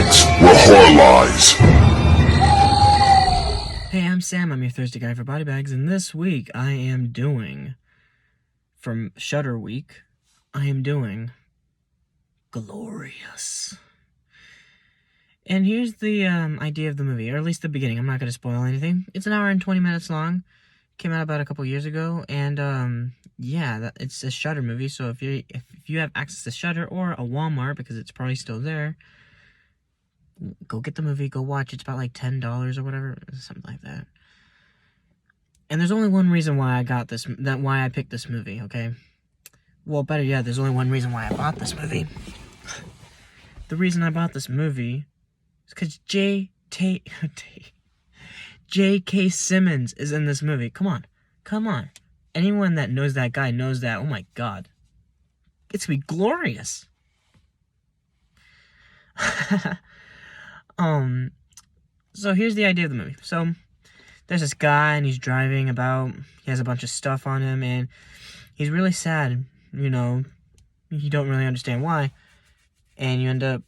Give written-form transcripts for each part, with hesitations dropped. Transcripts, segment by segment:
BodyBags, where horror lies. Hey, I'm Sam. I'm your Thursday guy for BodyBags, and this week I am doing, from Shudder week, I am doing Glorious. And here's the idea of the movie, or at least the beginning. I'm not going to spoil anything. It's an hour and 20 minutes long. Came out about a couple years ago, and yeah, it's a Shudder movie. So if you have access to Shudder or a Walmart, because it's probably still there, go get the movie, go watch. It's about like $10 or whatever, something like that. And there's only one reason why why I picked this movie, okay? Well, better yet, there's only one reason why I bought this movie. The reason I bought this movie is because J.K. Simmons is in this movie. Come on. Anyone that knows that guy knows that, oh my god. It's gonna be glorious. So here's the idea of the movie. So, there's this guy, and he's driving about. He has a bunch of stuff on him, and he's really sad. You know, you don't really understand why. And you end up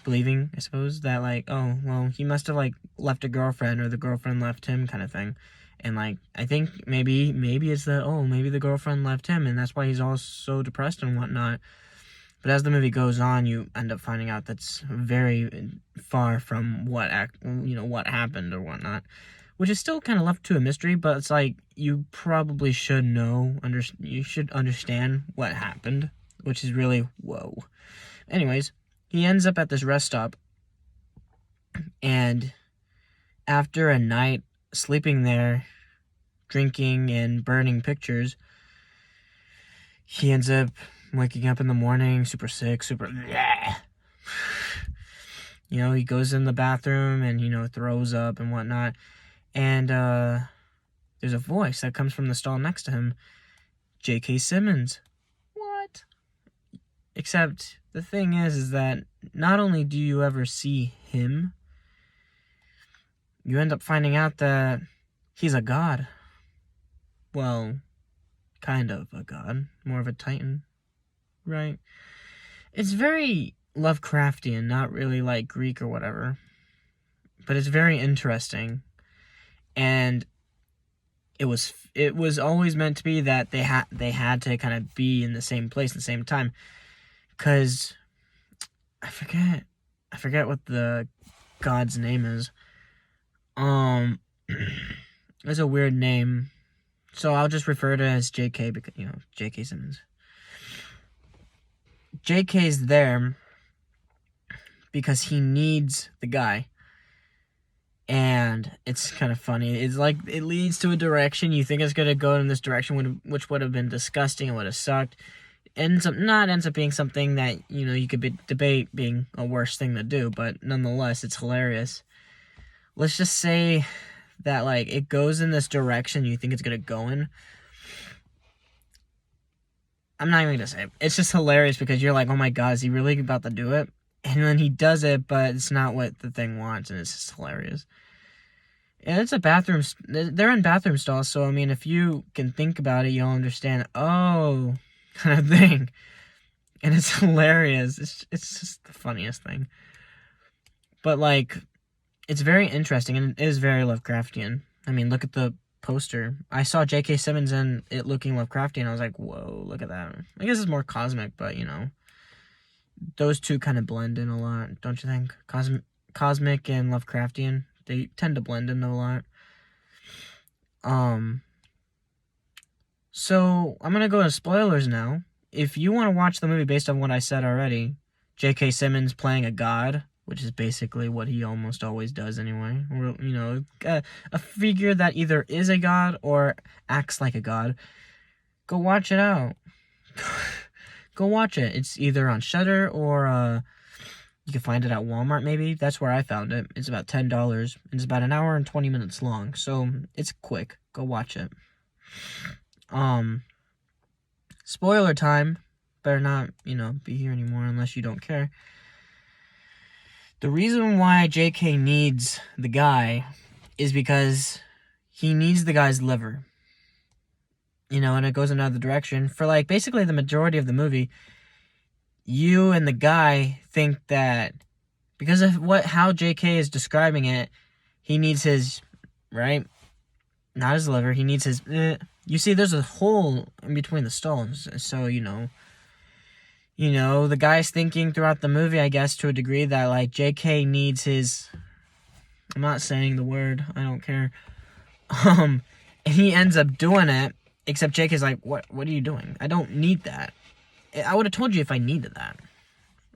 believing, I suppose, that, like, oh, well, he must have, like, left a girlfriend, or the girlfriend left him, kind of thing. And, like, I think maybe it's that, oh, maybe the girlfriend left him, and that's why he's all so depressed and whatnot. But as the movie goes on, you end up finding out that's very far from what happened or whatnot. Which is still kind of left to a mystery, but it's like, you probably should you should understand what happened, which is really, whoa. Anyways, he ends up at this rest stop, and after a night sleeping there, drinking and burning pictures, he ends up waking up in the morning, super sick, you know, he goes in the bathroom and, you know, throws up and whatnot. And there's a voice that comes from the stall next to him. J.K. Simmons. What? Except the thing is that not only do you ever see him, you end up finding out that he's a god. Well, kind of a god. More of a titan. Right? It's very Lovecraftian, not really like Greek or whatever. But it's very interesting. And it was always meant to be that they had to kind of be in the same place at the same time, because I forget what the god's name is. It's a weird name, so I'll just refer to it as JK, because, you know, J.K. Simmons. JK's there because he needs the guy. And it's kind of funny. It's like, it leads to a direction. You think it's going to go in this direction, which would have been disgusting and would have sucked. Ends up being something that, you know, you could debate being a worse thing to do. But nonetheless, it's hilarious. Let's just say that, like, it goes in this direction you think it's going to go in. I'm not even going to say it. It's just hilarious because you're like, oh my god, is he really about to do it? And then he does it, but it's not what the thing wants, and it's just hilarious. And it's a bathroom. They're in bathroom stalls, so, I mean, if you can think about it, you'll understand, oh, kind of thing. And it's hilarious. It's just the funniest thing. But, like, it's very interesting, and it is very Lovecraftian. I mean, look at the poster. I saw J.K. Simmons in it looking Lovecraftian. I was like, whoa, look at that. I guess it's more cosmic, but, you know. Those two kind of blend in a lot, don't you think? Cosmic and Lovecraftian, they tend to blend in a lot. So, I'm going to go to spoilers now. If you want to watch the movie based on what I said already, J.K. Simmons playing a god, which is basically what he almost always does anyway. Or, you know, a figure that either is a god or acts like a god. Go watch it out. Go watch it. It's either on Shudder or you can find it at Walmart, maybe. That's where I found it. It's about $10. And it's about an hour and 20 minutes long. So it's quick. Go watch it. Spoiler time. Better not, you know, be here anymore unless you don't care. The reason why JK needs the guy is because he needs the guy's liver. You know, and it goes another direction. For, like, basically the majority of the movie, you and the guy think that Because of how JK is describing it, he needs his, right? Not his liver. He needs his, You see, there's a hole in between the stones. So, the guy's thinking throughout the movie, I guess, to a degree that, like, JK needs his, I'm not saying the word, I don't care. And he ends up doing it, except JK's like, what are you doing? I don't need that. I would have told you if I needed that.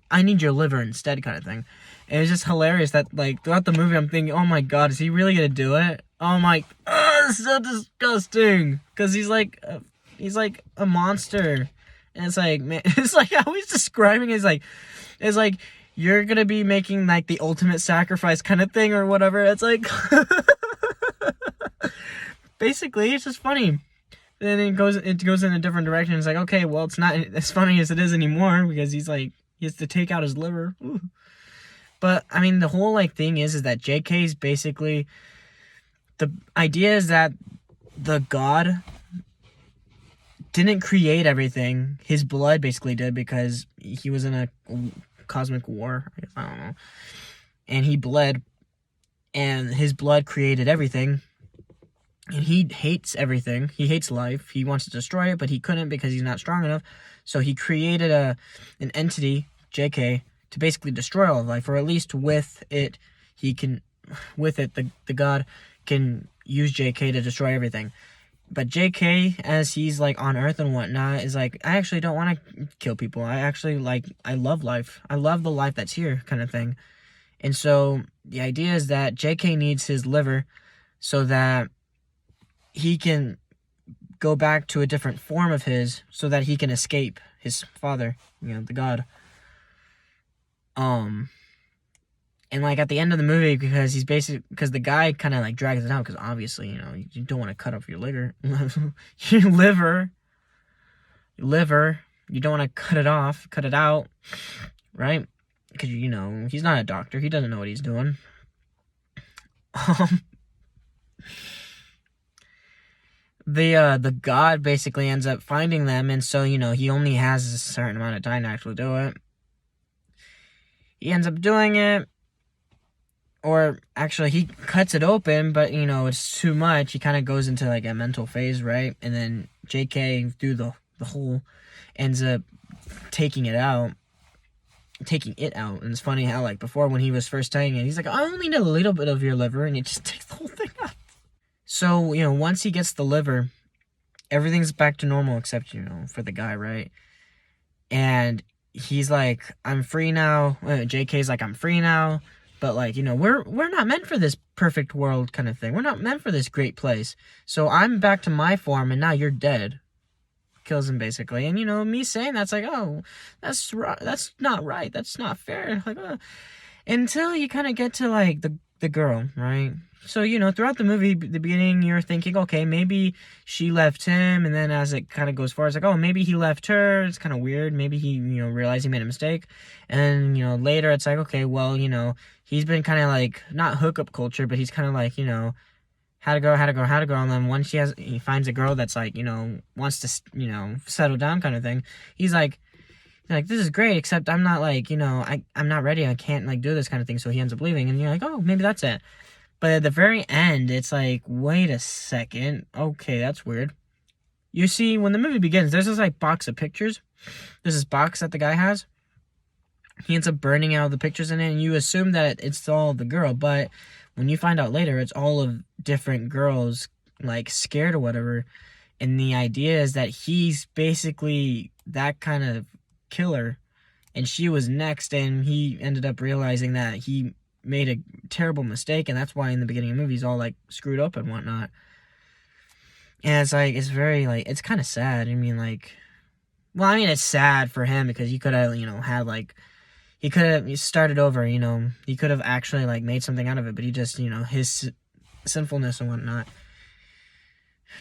I need your liver instead, kind of thing. And it's just hilarious that, like, throughout the movie, I'm thinking, oh my god, is he really gonna do it? Oh my, it's so disgusting. Because he's like a monster. And it's like, man, it's like how he's describing it, it's like, you're gonna be making, like, the ultimate sacrifice kind of thing or whatever. It's like, basically, it's just funny. Then it goes in a different direction. It's like, okay, well, it's not as funny as it is anymore because he's like, he has to take out his liver. Ooh. But, I mean, the whole, like, thing is that JK's basically, the idea is that the god didn't create everything. His blood basically did because he was in a cosmic war. I don't know. And he bled, and his blood created everything. And he hates everything. He hates life. He wants to destroy it, but he couldn't because he's not strong enough. So he created an entity, JK, to basically destroy all of life, or at least with it, the god can use JK to destroy everything. But JK, as he's, like, on Earth and whatnot, is like, I actually don't want to kill people. I love life. I love the life that's here, kind of thing. And so the idea is that JK needs his liver so that he can go back to a different form of his so that he can escape his father, the god. And, like, at the end of the movie, because the guy kind of, like, drags it out, because obviously, you don't want to cut off your liver. You don't want to cut it out, right? Because, he's not a doctor. He doesn't know what he's doing. The god basically ends up finding them, and so, he only has a certain amount of time to actually do it. He ends up doing it, or actually, he cuts it open, but, it's too much. He kind of goes into, like, a mental phase, right? And then JK, through the hole, ends up taking it out. And it's funny how, like, before, when he was first taking it, he's like, I only need a little bit of your liver, and he just takes the whole thing out. So, once he gets the liver, everything's back to normal except, for the guy, right? And he's like, I'm free now. JK's like, I'm free now. But, like, we're not meant for this perfect world kind of thing. We're not meant for this great place. So I'm back to my form, and now you're dead. Kills him, basically. And, me saying that's like, oh, that's not right. That's not fair. Like, until you kind of get to, like, the girl, right? So, throughout the movie, the beginning, you're thinking, okay, maybe she left him, and then as it kind of goes forward, it's like, oh, maybe he left her, it's kind of weird, maybe he, realized he made a mistake, and, later, it's like, okay, well, he's been kind of, like, not hookup culture, but he's kind of, like, had a girl, and then once he finds a girl that's, like, wants to, settle down kind of thing, he's like, this is great, except I'm not, like, I'm not ready, I can't, like, do this kind of thing, so he ends up leaving, and you're like, oh, maybe that's it. But at the very end, it's like, wait a second. Okay, that's weird. You see, when the movie begins, there's this, like, box of pictures. There's this box that the guy has. He ends up burning out the pictures in it, and you assume that it's all the girl. But when you find out later, it's all of different girls, like, scared or whatever. And the idea is that he's basically that kind of killer. And she was next, and he ended up realizing that he made a terrible mistake, and that's why in the beginning of the movie he's all, like, screwed up and whatnot. And it's like, it's very, like, it's kind of sad. I mean, like, well, I mean, it's sad for him because he could have, had, like, he could have started over, he could have actually, like, made something out of it, but he just, his sinfulness and whatnot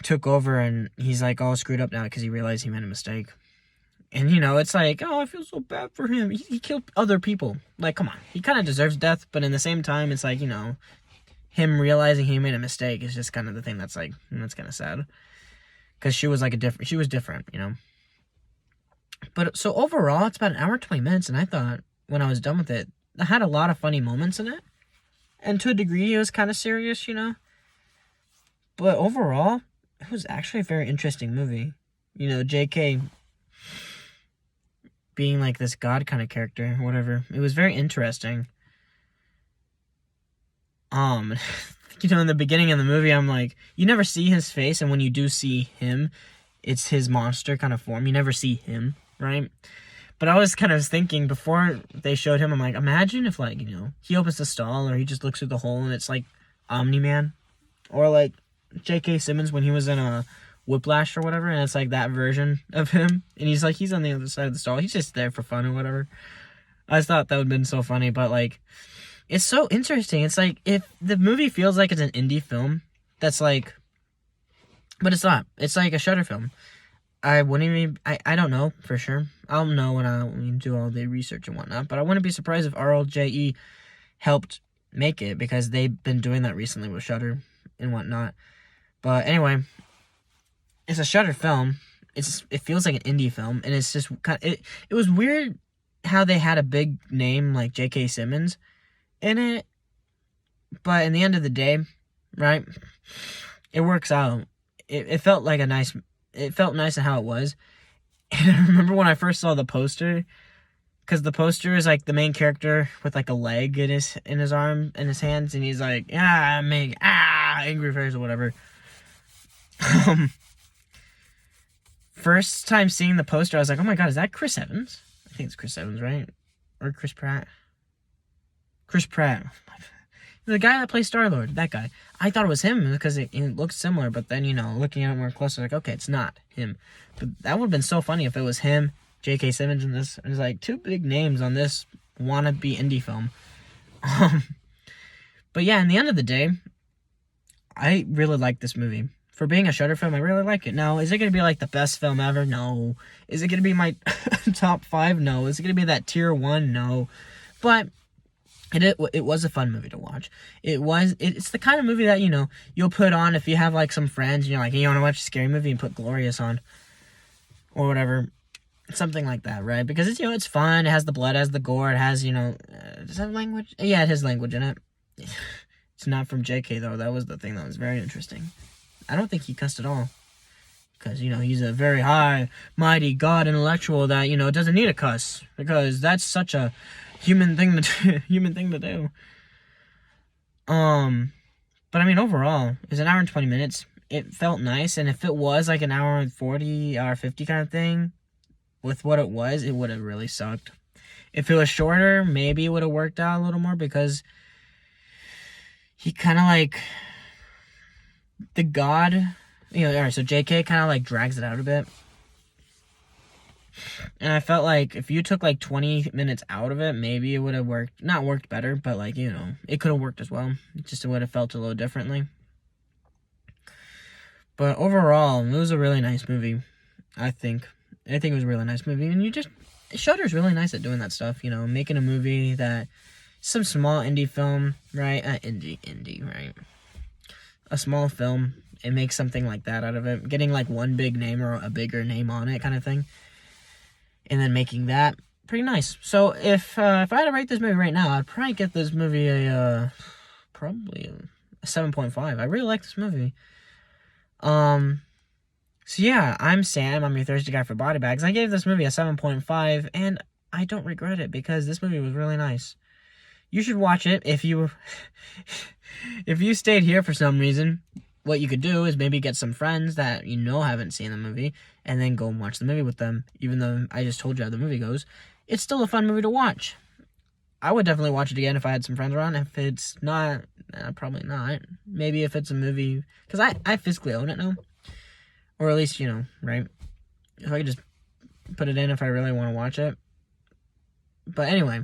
took over, and he's, like, all screwed up now because he realized he made a mistake. And, it's like, oh, I feel so bad for him. He killed other people. Like, come on. He kind of deserves death, but in the same time, it's like, him realizing he made a mistake is just kind of the thing that's, like, that's kind of sad. Because she was, like, she was different, But, so overall, it's about an hour and 20 minutes, and I thought, when I was done with it, had a lot of funny moments in it. And to a degree, it was kind of serious, you know. But overall, it was actually a very interesting movie. You know, J.K. being like this god kind of character, whatever. It was very interesting. You know, in the beginning of the movie, I'm like, you never see his face, and when you do see him, it's his monster kind of form. You never see him, right? But I was kind of thinking, before they showed him, I'm like, imagine if, like, you know, he opens the stall, or he just looks through the hole, and it's, like, Omni-Man. Or, like, J.K. Simmons when he was in a Whiplash or whatever, and it's, like, that version of him. And he's, like, he's on the other side of the stall. He's just there for fun or whatever. I just thought that would have been so funny, but, like, it's so interesting. It's like, if the movie feels like it's an indie film, that's like, but it's not. It's like a Shudder film. I wouldn't even, I don't know for sure. I'll know when I do all the research and whatnot, but I wouldn't be surprised if RLJE helped make it, because they've been doing that recently with Shudder and whatnot. But anyway, it's a Shudder film. It feels like an indie film, and it's just kind of, it was weird how they had a big name like J.K. Simmons in it, but in the end of the day, right, it works out. It felt like it felt nice in how it was. And I remember when I first saw the poster, because the poster is like the main character with like a leg in his arm, in his hands, and he's like, angry face or whatever. First time seeing the poster, I was like, oh my god, is that Chris Evans? I think it's Chris Evans, right? Or Chris Pratt. Chris Pratt. The guy that plays Star-Lord, that guy. I thought it was him because it looked similar, but then, you know, looking at it more closely, like, okay, it's not him. But that would have been so funny if it was him, J.K. Simmons in this. And it's like two big names on this wannabe indie film. But yeah, in the end of the day, I really like this movie. For being a Shudder film, I really like it. Now, is it going to be like the best film ever? No. Is it going to be my top 5? No. Is it going to be that tier 1? No. But it was a fun movie to watch. It's the kind of movie that, you know, you'll put on if you have like some friends and you're like, hey, you want to watch a scary movie, and put Glorious on or whatever, something like that, right? Because it's, you know, it's fun. It has the blood, it has the gore, it has, you know, does it have language? Yeah, it has language in it. It's not from JK though. That was the thing that was very interesting. I don't think he cussed at all, because, you know, he's a very high, mighty god intellectual that, you know, doesn't need a cuss, because that's such a human thing to do. But I mean, overall, it's an hour and 20 minutes. It felt nice, and if it was like an hour and 40, hour 50 kind of thing, with what it would have really sucked. If it was shorter, maybe it would have worked out a little more, because he kind of like, the god, you know, alright, so JK kind of like drags it out a bit. And I felt like if you took like 20 minutes out of it, maybe it would have not worked better, but like, you know, it could have worked as well. It just would have felt a little differently. But overall, it was a really nice movie, I think. I think it was a really nice movie. And Shudder's really nice at doing that stuff, you know, making a movie that, some small indie film, right? Indie, right? A small film, and make something like that out of it. Getting like one big name or a bigger name on it kind of thing. And then making that pretty nice. So if I had to rate this movie right now, I'd probably get this movie probably a 7.5. I really like this movie. So yeah, I'm Sam. I'm your Thursday guy for BodyBags. I gave this movie a 7.5, and I don't regret it, because this movie was really nice. You should watch it if you stayed here for some reason. What you could do is maybe get some friends that you know haven't seen the movie, and then go and watch the movie with them. Even though I just told you how the movie goes, it's still a fun movie to watch. I would definitely watch it again if I had some friends around. If it's not, probably not. Maybe if it's a movie, because I physically own it now. Or at least, you know, right? If I could just put it in if I really want to watch it. But anyway,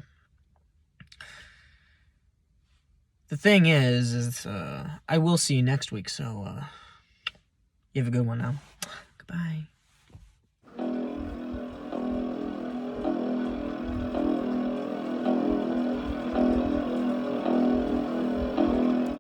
the thing is I will see you next week, so you have a good one now. Goodbye.